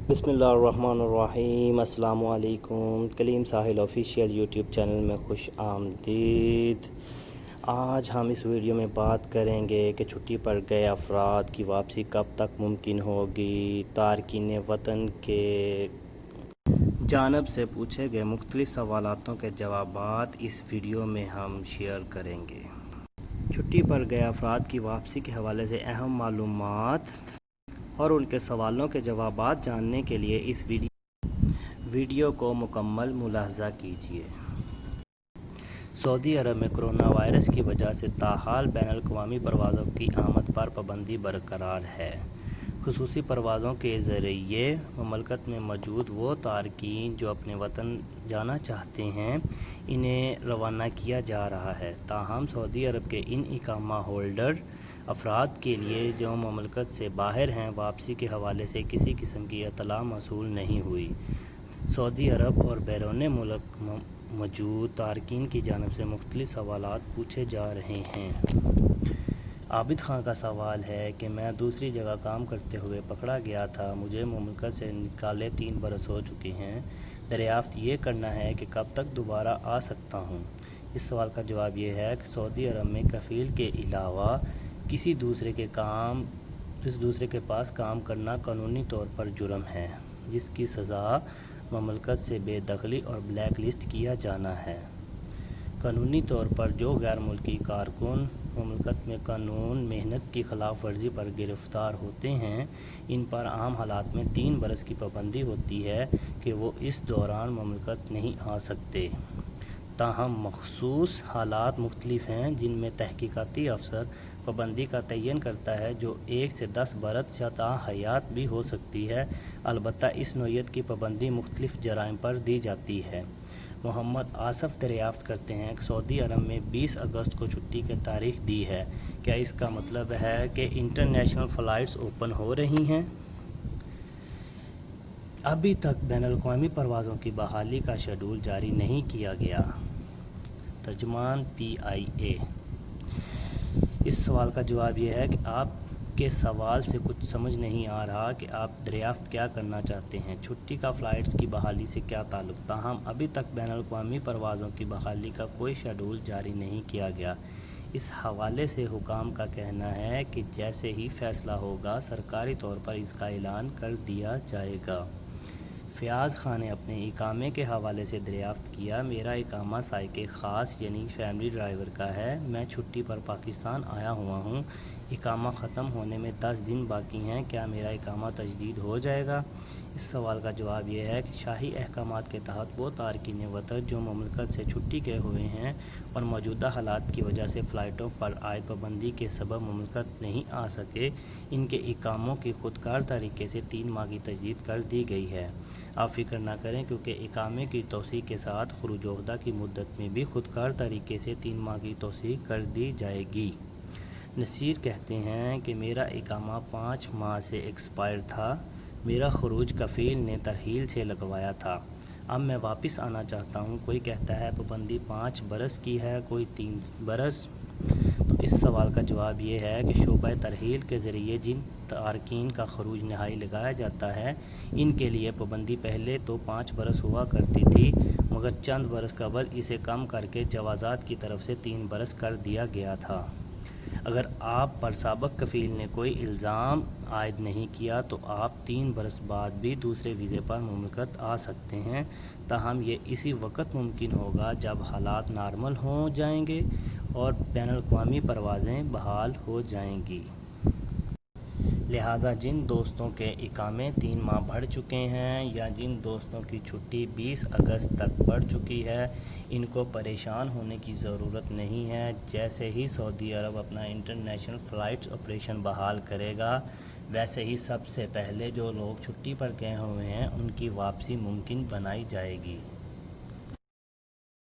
بسم اللہ الرحمن الرحیم۔ السلام علیکم۔ کلیم ساحل آفیشیل یوٹیوب چینل میں خوش آمدید۔ آج ہم اس ویڈیو میں بات کریں گے کہ چھٹی پر گئے افراد کی واپسی کب تک ممکن ہوگی۔ تارکین وطن کے جانب سے پوچھے گئے مختلف سوالاتوں کے جوابات اس ویڈیو میں ہم شیئر کریں گے۔ چھٹی پر گئے افراد کی واپسی کے حوالے سے اہم معلومات اور ان کے سوالوں کے جوابات جاننے کے لیے اس ویڈیو کو مکمل ملاحظہ کیجیے۔ سعودی عرب میں کرونا وائرس کی وجہ سے تاحال بین الاقوامی پروازوں کی آمد پر پابندی برقرار ہے۔ خصوصی پروازوں کے ذریعے مملکت میں موجود وہ تارکین جو اپنے وطن جانا چاہتے ہیں انہیں روانہ کیا جا رہا ہے۔ تاہم سعودی عرب کے ان اقامہ ہولڈر افراد کے لیے جو مملکت سے باہر ہیں واپسی کے حوالے سے کسی قسم کی اطلاع موصول نہیں ہوئی۔ سعودی عرب اور بیرون ملک موجود تارکین کی جانب سے مختلف سوالات پوچھے جا رہے ہیں۔ عابد خان کا سوال ہے کہ میں دوسری جگہ کام کرتے ہوئے پکڑا گیا تھا، مجھے مملکت سے نکالے 3 برس ہو چکے ہیں، دریافت یہ کرنا ہے کہ کب تک دوبارہ آ سکتا ہوں۔ اس سوال کا جواب یہ ہے کہ سعودی عرب میں کفیل کے علاوہ کسی دوسرے کے پاس کام کرنا قانونی طور پر جرم ہے، جس کی سزا مملکت سے بے دخلی اور بلیک لسٹ کیا جانا ہے۔ قانونی طور پر جو غیر ملکی کارکن مملکت میں قانون محنت کی خلاف ورزی پر گرفتار ہوتے ہیں ان پر عام حالات میں 3 برس کی پابندی ہوتی ہے کہ وہ اس دوران مملکت نہیں آ سکتے۔ تاہم مخصوص حالات مختلف ہیں جن میں تحقیقاتی افسر پابندی کا تعین کرتا ہے جو 1 سے 10 برس یا تا حیات بھی ہو سکتی ہے۔ البتہ اس نوعیت کی پابندی مختلف جرائم پر دی جاتی ہے۔ محمد آصف دریافت کرتے ہیں کہ سعودی عرب میں 20 اگست کو چھٹی کی تاریخ دی ہے، کیا اس کا مطلب ہے کہ انٹرنیشنل فلائٹس اوپن ہو رہی ہیں؟ ابھی تک بین الاقوامی پروازوں کی بحالی کا شیڈول جاری نہیں کیا گیا۔ ترجمان PIA۔ اس سوال کا جواب یہ ہے کہ آپ کے سوال سے کچھ سمجھ نہیں آ رہا کہ آپ دریافت کیا کرنا چاہتے ہیں۔ چھٹی کا فلائٹس کی بحالی سے کیا تعلق؟ تاہم ابھی تک بین الاقوامی پروازوں کی بحالی کا کوئی شیڈول جاری نہیں کیا گیا۔ اس حوالے سے حکام کا کہنا ہے کہ جیسے ہی فیصلہ ہوگا سرکاری طور پر اس کا اعلان کر دیا جائے گا۔ فیاض خان نے اپنے اقامے کے حوالے سے دریافت کیا، میرا اقامہ سائق خاص یعنی فیملی ڈرائیور کا ہے، میں چھٹی پر پاکستان آیا ہوا ہوں، اقامہ ختم ہونے میں 10 دن باقی ہیں، کیا میرا اقامہ تجدید ہو جائے گا؟ اس سوال کا جواب یہ ہے کہ شاہی احکامات کے تحت وہ تارکین وطن جو مملکت سے چھٹی گئے ہوئے ہیں اور موجودہ حالات کی وجہ سے فلائٹوں پر عائد پابندی کے سبب مملکت نہیں آ سکے، ان کے اقاموں کی خودکار طریقے سے 3 ماہ کی تجدید کر دی گئی ہے۔ آپ فکر نہ کریں کیونکہ اقامے کی توسیع کے ساتھ خروج عہدہ کی مدت میں بھی خودکار طریقے سے 3 ماہ کی توسیع کر دی جائے گی۔ نصیر کہتے ہیں کہ میرا اقامہ 5 ماہ سے ایکسپائر تھا، میرا خروج کفیل نے ترحیل سے لگوایا تھا، اب میں واپس آنا چاہتا ہوں۔ کوئی کہتا ہے پابندی 5 برس کی ہے، کوئی 3 برس۔ تو اس سوال کا جواب یہ ہے کہ شعبہ ترحیل کے ذریعے جن تارکین کا خروج نہائی لگایا جاتا ہے ان کے لیے پابندی پہلے تو 5 برس ہوا کرتی تھی، مگر چند برس قبل اسے کم کر کے جوازات کی طرف سے 3 برس کر دیا گیا تھا۔ اگر آپ پر سابق کفیل نے کوئی الزام عائد نہیں کیا تو آپ 3 برس بعد بھی دوسرے ویزے پر مملکت آ سکتے ہیں، تاہم یہ اسی وقت ممکن ہوگا جب حالات نارمل ہو جائیں گے اور بین الاقوامی پروازیں بحال ہو جائیں گی۔ لہٰذا جن دوستوں کے اقامے 3 ماہ بڑھ چکے ہیں یا جن دوستوں کی چھٹی 20 اگست تک بڑھ چکی ہے ان کو پریشان ہونے کی ضرورت نہیں ہے۔ جیسے ہی سعودی عرب اپنا انٹرنیشنل فلائٹس آپریشن بحال کرے گا ویسے ہی سب سے پہلے جو لوگ چھٹی پر گئے ہوئے ہیں ان کی واپسی ممکن بنائی جائے گی۔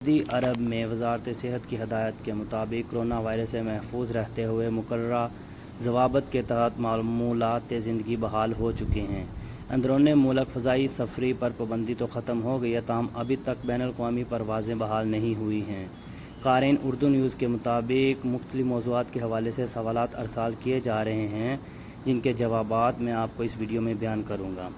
سعودی عرب میں وزارت صحت کی ہدایت کے مطابق کرونا وائرس سے محفوظ رہتے ہوئے مقررہ ضوابط کے تحت معمولات زندگی بحال ہو چکے ہیں۔ اندرون ملک فضائی سفری پر پابندی تو ختم ہو گئی ہے، تاہم ابھی تک بین الاقوامی پروازیں بحال نہیں ہوئی ہیں۔ قارئین اردو نیوز کے مطابق مختلف موضوعات کے حوالے سے سوالات ارسال کیے جا رہے ہیں جن کے جوابات میں آپ کو اس ویڈیو میں بیان کروں گا۔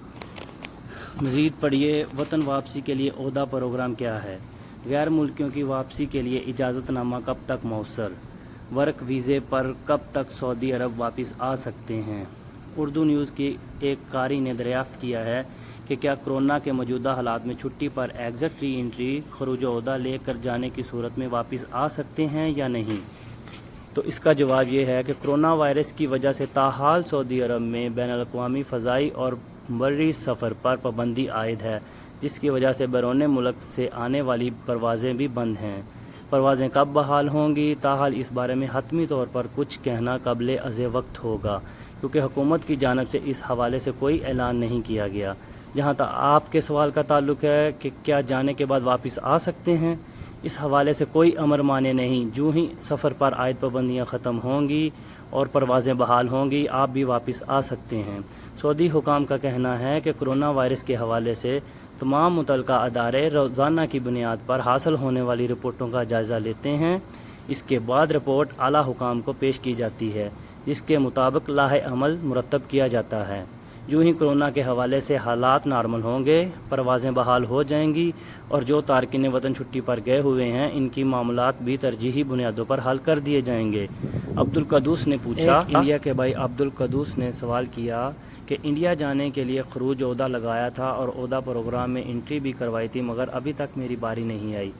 مزید پڑھیے وطن واپسی کے لیے عہدہ پروگرام کیا ہے؟ غیر ملکیوں کی واپسی کے لیے اجازت نامہ کب تک مؤثر؟ ورک ویزے پر کب تک سعودی عرب واپس آ سکتے ہیں؟ اردو نیوز کی ایک قاری نے دریافت کیا ہے کہ کیا کرونا کے موجودہ حالات میں چھٹی پر ایگزٹ ری انٹری خروج عہدہ لے کر جانے کی صورت میں واپس آ سکتے ہیں یا نہیں؟ تو اس کا جواب یہ ہے کہ کرونا وائرس کی وجہ سے تاحال سعودی عرب میں بین الاقوامی فضائی اور بری سفر پر پابندی عائد ہے، جس کی وجہ سے بیرون ملک سے آنے والی پروازیں بھی بند ہیں۔ پروازیں کب بحال ہوں گی؟ تاحال اس بارے میں حتمی طور پر کچھ کہنا قبل از وقت ہوگا، کیونکہ حکومت کی جانب سے اس حوالے سے کوئی اعلان نہیں کیا گیا۔ جہاں تک آپ کے سوال کا تعلق ہے کہ کیا جانے کے بعد واپس آ سکتے ہیں، اس حوالے سے کوئی امر مانے نہیں۔ جو ہی سفر پر عائد پابندیاں ختم ہوں گی اور پروازیں بحال ہوں گی، آپ بھی واپس آ سکتے ہیں۔ سعودی حکام کا کہنا ہے کہ کرونا وائرس کے حوالے سے تمام متعلقہ ادارے روزانہ کی بنیاد پر حاصل ہونے والی رپورٹوں کا جائزہ لیتے ہیں۔ اس کے بعد رپورٹ اعلیٰ حکام کو پیش کی جاتی ہے، جس کے مطابق لاہ عمل مرتب کیا جاتا ہے۔ جو ہی کرونا کے حوالے سے حالات نارمل ہوں گے، پروازیں بحال ہو جائیں گی اور جو تارکین وطن چھٹی پر گئے ہوئے ہیں، ان کی معاملات بھی ترجیحی بنیادوں پر حل کر دیے جائیں گے۔ عبدالقدوس نے پوچھا، انڈیا کے بھائی عبدالقدوس نے سوال کیا کہ انڈیا جانے کے لیے خروج عہدہ لگایا تھا اور عہدہ پروگرام میں انٹری بھی کروائی تھی، مگر ابھی تک میری باری نہیں آئی۔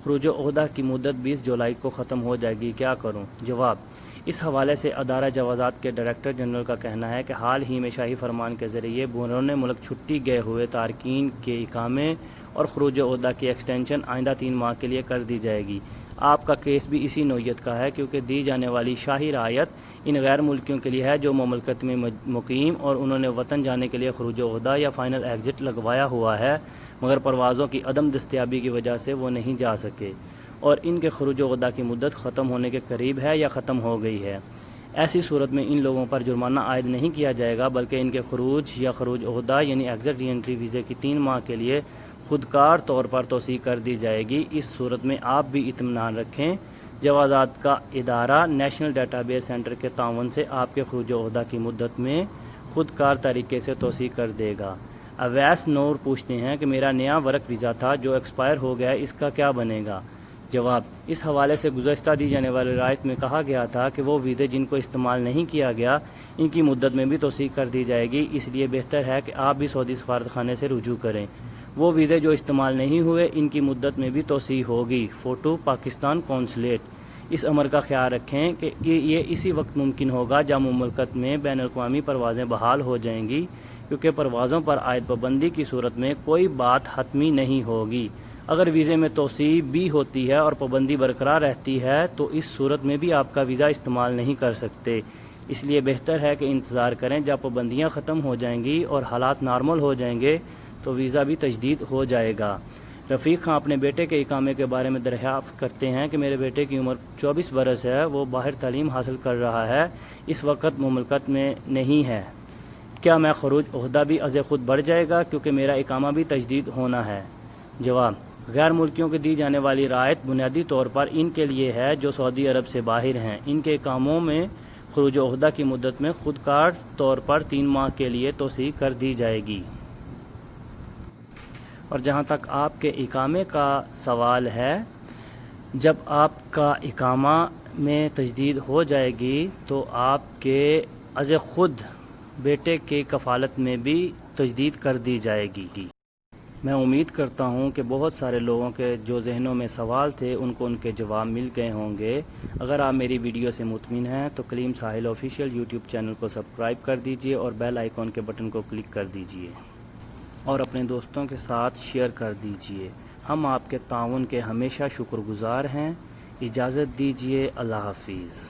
خروج عہدہ کی مدت 20 جولائی کو ختم ہو جائے گی، کیا کروں؟ جواب: اس حوالے سے ادارہ جوازات کے ڈائریکٹر جنرل کا کہنا ہے کہ حال ہی میں شاہی فرمان کے ذریعے بیرون ملک چھٹی گئے ہوئے تارکین کے اقامے اور خروج عہدہ کی ایکسٹینشن آئندہ 3 ماہ کے لیے کر دی جائے گی۔ آپ کا کیس بھی اسی نوعیت کا ہے، کیونکہ دی جانے والی شاہی رعایت ان غیر ملکیوں کے لیے ہے جو مملکت میں مقیم اور انہوں نے وطن جانے کے لیے خروج عہدہ یا فائنل ایگزٹ لگوایا ہوا ہے، مگر پروازوں کی عدم دستیابی کی وجہ سے وہ نہیں جا سکے اور ان کے خروج عہدہ کی مدت ختم ہونے کے قریب ہے یا ختم ہو گئی ہے۔ ایسی صورت میں ان لوگوں پر جرمانہ عائد نہیں کیا جائے گا، بلکہ ان کے خروج یا خروج عہدہ یعنی ایگزٹ ری انٹری ویزے کی 3 ماہ کے لیے خودکار طور پر توسیع کر دی جائے گی۔ اس صورت میں آپ بھی اطمینان رکھیں، جوازات کا ادارہ نیشنل ڈیٹا بیس سینٹر کے تعاون سے آپ کے خروج عہدہ کی مدت میں خودکار طریقے سے توسیع کر دے گا۔ اویس نور پوچھتے ہیں کہ میرا نیا ورک ویزا تھا جو ایکسپائر ہو گیا ہے، اس کا کیا بنے گا؟ جواب: اس حوالے سے گزشتہ دی جانے والی رعایت میں کہا گیا تھا کہ وہ ویزے جن کو استعمال نہیں کیا گیا، ان کی مدت میں بھی توسیع کر دی جائے گی۔ اس لیے بہتر ہے کہ آپ بھی سعودی سفارت خانے سے رجوع کریں۔ وہ ویزے جو استعمال نہیں ہوئے، ان کی مدت میں بھی توسیع ہوگی۔ Photo Pakistan consulate. اس امر کا خیال رکھیں کہ یہ اسی وقت ممکن ہوگا جب مملکت میں بین الاقوامی پروازیں بحال ہو جائیں گی، کیونکہ پروازوں پر عائد پابندی کی صورت میں کوئی بات حتمی نہیں ہوگی۔ اگر ویزے میں توسیع بھی ہوتی ہے اور پابندی برقرار رہتی ہے تو اس صورت میں بھی آپ کا ویزا استعمال نہیں کر سکتے۔ اس لیے بہتر ہے کہ انتظار کریں، جب پابندیاں ختم ہو جائیں گی اور حالات نارمل ہو جائیں گے تو ویزا بھی تجدید ہو جائے گا۔ رفیق خان اپنے بیٹے کے اقامے کے بارے میں دریافت کرتے ہیں کہ میرے بیٹے کی عمر 24 برس ہے، وہ باہر تعلیم حاصل کر رہا ہے، اس وقت مملکت میں نہیں ہے، کیا میں خروج عہدہ بھی از خود بڑھ جائے گا کیونکہ میرا اقامہ بھی تجدید ہونا ہے؟ جواب: غیر ملکیوں کو دی جانے والی رعایت بنیادی طور پر ان کے لیے ہے جو سعودی عرب سے باہر ہیں۔ ان کے اقاموں میں خروج عہدہ کی مدت میں خودکار طور پر 3 ماہ کے لیے توسیع کر دی جائے گی۔ اور جہاں تک آپ کے اقامے کا سوال ہے، جب آپ کا اقامہ میں تجدید ہو جائے گی تو آپ کے از خود بیٹے کی کفالت میں بھی تجدید کر دی جائے گی۔ میں امید کرتا ہوں کہ بہت سارے لوگوں کے جو ذہنوں میں سوال تھے ان کو ان کے جواب مل گئے ہوں گے۔ اگر آپ میری ویڈیو سے مطمئن ہیں تو کلیم ساحل آفیشیل یوٹیوب چینل کو سبسکرائب کر دیجئے اور بیل آئیکن کے بٹن کو کلک کر دیجئے اور اپنے دوستوں کے ساتھ شیئر کر دیجئے۔ ہم آپ کے تعاون کے ہمیشہ شکر گزار ہیں۔ اجازت دیجئے، اللہ حافظ۔